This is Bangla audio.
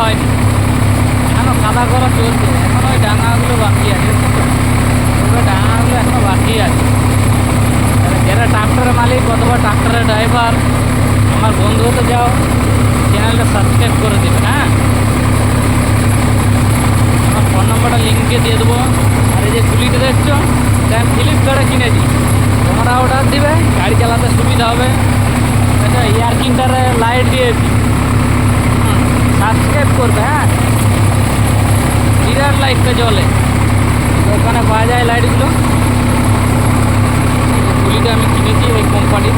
হয়নি, এখনও কাদা করা চলছে, এখন ওই ডাঙাগুলো বাকি আছে, ওই ডাঙাগুলো এখনও বাকি আছে। যারা ট্রাক্টরের মালিক অথবা ট্রাক্টরের ড্রাইভার আমার বন্ধু হতে যাও, চ্যানেলটা সাবস্ক্রাইব করে দেবেন। হ্যাঁ, আমার ফোন নম্বরটা লিঙ্কে দিয়ে দেবো। আর এই যে গুলিটা দেখছো, এটা আমি ফ্লিপকার্টে কিনেছি, তোমরা অর্ডার দিবে, গাড়ি চালাতে সুবিধা হবে। এটা এয়ারকিনটারে লাইট দিয়েছি, সাবস্ক্রাইব করবে। হ্যাঁ, বিরাট লাইটটা জ্বলে, ওখানে পাওয়া যায় লাইটগুলো। গুলিটা আমি কিনেছি ওই কোম্পানির।